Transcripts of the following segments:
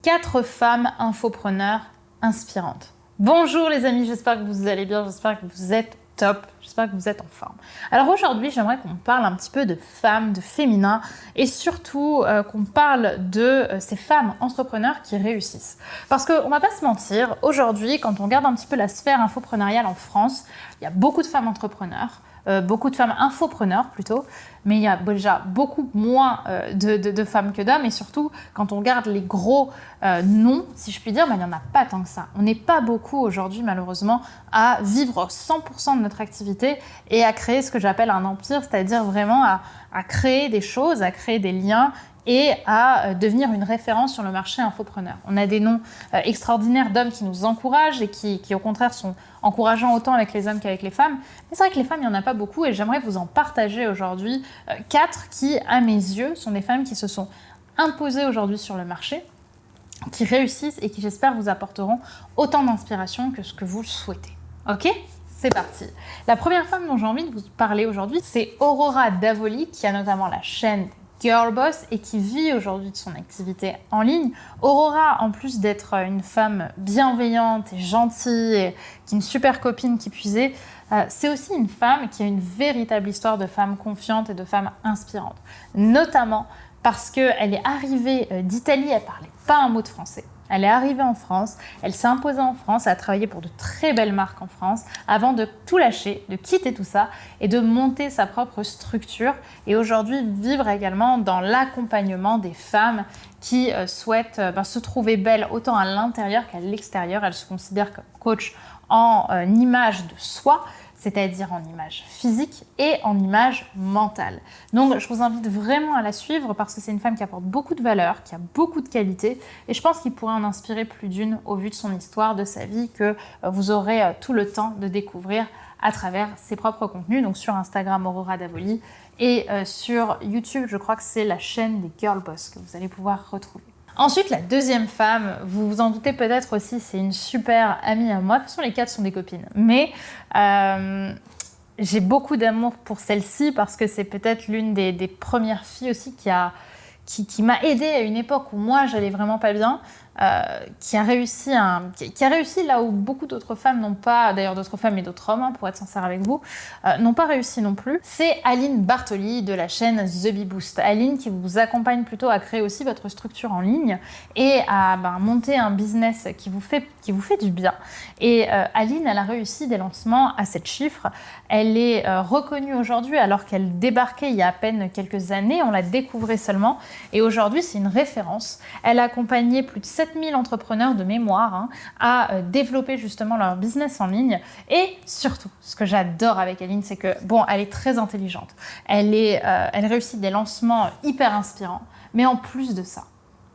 4 femmes infopreneurs inspirantes. Bonjour les amis, j'espère que vous allez bien, j'espère que vous êtes top, j'espère que vous êtes en forme. Alors aujourd'hui, j'aimerais qu'on parle un petit peu de femmes, de féminin et surtout qu'on parle de ces femmes entrepreneurs qui réussissent. Parce qu'on va pas se mentir, aujourd'hui, quand on regarde un petit peu la sphère infopreneuriale en France, il y a beaucoup de femmes entrepreneurs, beaucoup de femmes infopreneurs plutôt, mais il y a déjà beaucoup moins de femmes que d'hommes et surtout quand on regarde les gros noms, si je puis dire, il n'y en a pas tant que ça. On n'est pas beaucoup aujourd'hui malheureusement à vivre 100% de notre activité et à créer ce que j'appelle un empire, c'est-à-dire vraiment à créer des choses, à créer des liens et à devenir une référence sur le marché infopreneur. On a des noms extraordinaires d'hommes qui nous encouragent et qui au contraire sont encourageants autant avec les hommes qu'avec les femmes. Mais c'est vrai que les femmes, il n'y en a pas beaucoup et j'aimerais vous en partager aujourd'hui 4 qui, à mes yeux, sont des femmes qui se sont imposées aujourd'hui sur le marché, qui réussissent et qui, j'espère, vous apporteront autant d'inspiration que ce que vous le souhaitez. Ok ? C'est parti. La première femme dont j'ai envie de vous parler aujourd'hui, c'est Aurora Davoli, qui a notamment la chaîne Girlboss et qui vit aujourd'hui de son activité en ligne. Aurora, en plus d'être une femme bienveillante et gentille, et qui est une super copine qui puisait, c'est aussi une femme qui a une véritable histoire de femme confiante et de femme inspirante. Notamment parce qu'elle est arrivée d'Italie, elle parlait pas un mot de français. Elle est arrivée en France, elle s'est imposée en France, elle a travaillé pour de très belles marques en France avant de tout lâcher, de quitter tout ça et de monter sa propre structure et aujourd'hui vivre également dans l'accompagnement des femmes qui souhaitent se trouver belles autant à l'intérieur qu'à l'extérieur. Elle se considère comme coach en image de soi, c'est-à-dire en image physique et en image mentale. Donc je vous invite vraiment à la suivre parce que c'est une femme qui apporte beaucoup de valeur, qui a beaucoup de qualités et je pense qu'il pourrait en inspirer plus d'une au vu de son histoire, de sa vie, que vous aurez tout le temps de découvrir à travers ses propres contenus, donc sur Instagram Aurora Davoli et sur YouTube, je crois que c'est la chaîne des Girlboss que vous allez pouvoir retrouver. Ensuite, la deuxième femme, vous vous en doutez peut-être aussi, c'est une super amie à moi. De toute façon, les 4 sont des copines. Mais j'ai beaucoup d'amour pour celle-ci parce que c'est peut-être l'une des premières filles aussi qui m'a aidée à une époque où moi, j'allais vraiment pas bien. Qui a réussi là où beaucoup d'autres femmes n'ont pas, d'ailleurs d'autres femmes et d'autres hommes, pour être sincère avec vous, n'ont pas réussi non plus. C'est Aline Bartoli de la chaîne The Bee Boost. Aline qui vous accompagne plutôt à créer aussi votre structure en ligne et à monter un business qui vous fait du bien. Et Aline, elle a réussi des lancements à 7 chiffres. Elle est reconnue aujourd'hui alors qu'elle débarquait il y a à peine quelques années. On la découvrait seulement. Et aujourd'hui, c'est une référence. Elle a accompagné plus de 7000 entrepreneurs de mémoire à développer justement leur business en ligne. Et surtout, ce que j'adore avec Aline, c'est que, elle est très intelligente. Elle réussit des lancements hyper inspirants. Mais en plus de ça,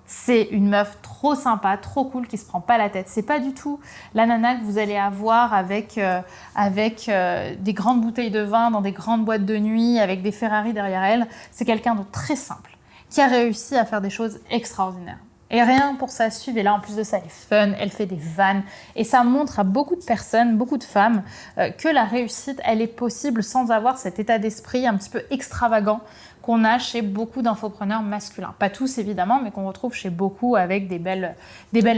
c'est une meuf trop sympa, trop cool, qui se prend pas la tête. C'est pas du tout la nana que vous allez avoir avec des grandes bouteilles de vin dans des grandes boîtes de nuit, avec des Ferrari derrière elle. C'est quelqu'un de très simple, qui a réussi à faire des choses extraordinaires. Et rien pour ça, suivez-la. En plus de ça, elle est fun, elle fait des vannes. Et ça montre à beaucoup de personnes, beaucoup de femmes, que la réussite, elle est possible sans avoir cet état d'esprit un petit peu extravagant qu'on a chez beaucoup d'infopreneurs masculins. Pas tous évidemment, mais qu'on retrouve chez beaucoup avec des belles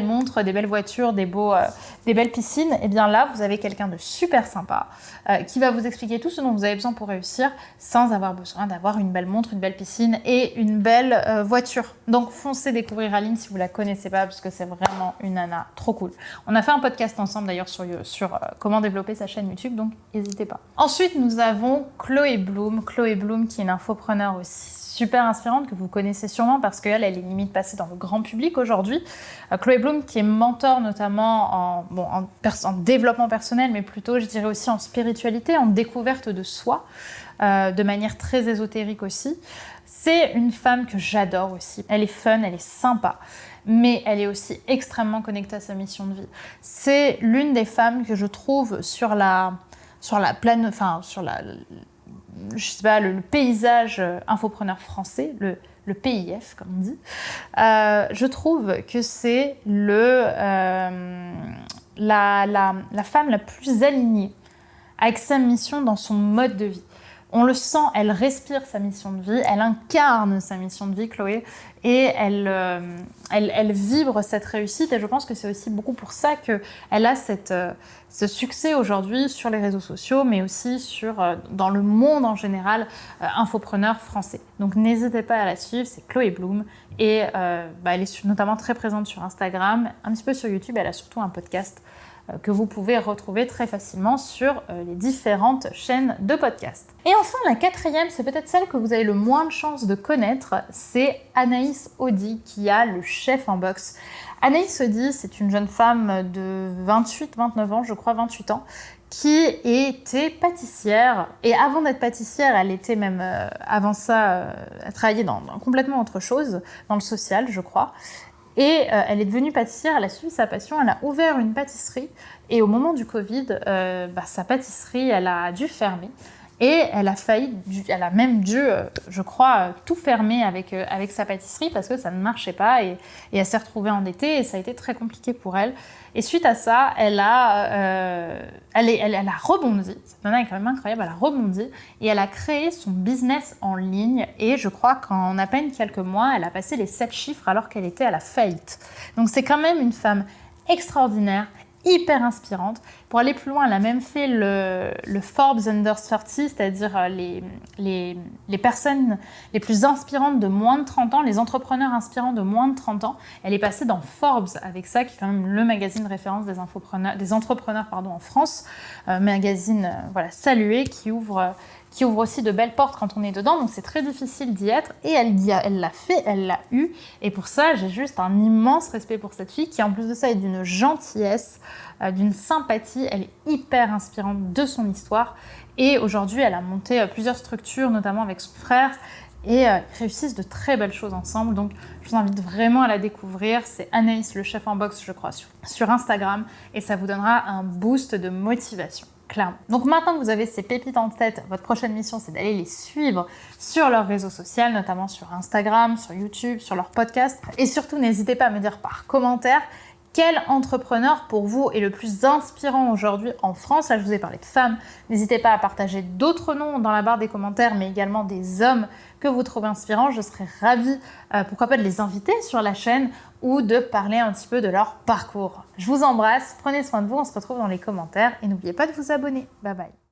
montres, des belles voitures, des belles piscines. Et bien là, vous avez quelqu'un de super sympa qui va vous expliquer tout ce dont vous avez besoin pour réussir sans avoir besoin d'avoir une belle montre, une belle piscine et une belle voiture. Donc foncez découvrir Aline si vous la connaissez pas parce que c'est vraiment une nana trop cool. On a fait un podcast ensemble d'ailleurs sur comment développer sa chaîne YouTube, donc n'hésitez pas. Ensuite, nous avons Chloé Bloom. Chloé Bloom qui est une infopreneur aussi super inspirante que vous connaissez sûrement parce qu'elle est limite passée dans le grand public aujourd'hui. Chloé Bloom qui est mentor notamment en développement personnel, mais plutôt je dirais aussi en spiritualité, en découverte de soi, de manière très ésotérique aussi. C'est une femme que j'adore aussi. Elle est fun, elle est sympa, mais elle est aussi extrêmement connectée à sa mission de vie. C'est l'une des femmes que je trouve sur le paysage infopreneur français, le PIF comme on dit, je trouve que c'est la femme la plus alignée avec sa mission dans son mode de vie. On le sent, elle respire sa mission de vie, elle incarne sa mission de vie, Chloé, et elle vibre cette réussite. Et je pense que c'est aussi beaucoup pour ça qu'elle a ce succès aujourd'hui sur les réseaux sociaux, mais aussi dans le monde en général, infopreneur français. Donc n'hésitez pas à la suivre, c'est Chloé Bloom. Et elle est notamment très présente sur Instagram, un petit peu sur YouTube, elle a surtout un podcast que vous pouvez retrouver très facilement sur les différentes chaînes de podcast. Et enfin, la quatrième, c'est peut-être celle que vous avez le moins de chances de connaître, c'est Anaïs Audy, qui a le chef en boxe. Anaïs Audy, c'est une jeune femme de 29 ans, je crois 28 ans, qui était pâtissière. Et avant d'être pâtissière, elle était même, avant ça, elle travaillait dans complètement autre chose, dans le social, je crois. Et elle est devenue pâtissière, elle a suivi sa passion, elle a ouvert une pâtisserie. Et au moment du Covid, sa pâtisserie, elle a dû fermer. Et elle a même dû, je crois, tout fermer avec sa pâtisserie parce que ça ne marchait pas. Et elle s'est retrouvée endettée et ça a été très compliqué pour elle. Et suite à ça, elle a rebondi. Cette nana est quand même incroyable, elle a rebondi. Et elle a créé son business en ligne. Et je crois qu'en à peine quelques mois, elle a passé les 7 chiffres alors qu'elle était à la faillite. Donc c'est quand même une femme extraordinaire, hyper inspirante. Pour aller plus loin, elle a même fait le Forbes Under 30, c'est-à-dire les personnes les plus inspirantes de moins de 30 ans, les entrepreneurs inspirants de moins de 30 ans. Elle est passée dans Forbes avec ça, qui est quand même le magazine de référence des entrepreneurs en France. Magazine salué, qui ouvre aussi de belles portes quand on est dedans, donc c'est très difficile d'y être. Et elle l'a fait, elle l'a eu. Et pour ça, j'ai juste un immense respect pour cette fille qui, en plus de ça, est d'une gentillesse, d'une sympathie. Elle est hyper inspirante de son histoire. Et aujourd'hui, elle a monté plusieurs structures, notamment avec son frère, et ils réussissent de très belles choses ensemble. Donc, je vous invite vraiment à la découvrir. C'est Anaïs, le chef en boxe, je crois, sur Instagram. Et ça vous donnera un boost de motivation. Clairement. Donc maintenant que vous avez ces pépites en tête, votre prochaine mission, c'est d'aller les suivre sur leurs réseaux sociaux, notamment sur Instagram, sur YouTube, sur leurs podcasts. Et surtout, n'hésitez pas à me dire par commentaire quel entrepreneur pour vous est le plus inspirant aujourd'hui en France. Là, je vous ai parlé de femmes. N'hésitez pas à partager d'autres noms dans la barre des commentaires, mais également des hommes que vous trouvez inspirants. Je serais ravie, pourquoi pas, de les inviter sur la chaîne ou de parler un petit peu de leur parcours. Je vous embrasse, prenez soin de vous, on se retrouve dans les commentaires et n'oubliez pas de vous abonner. Bye bye.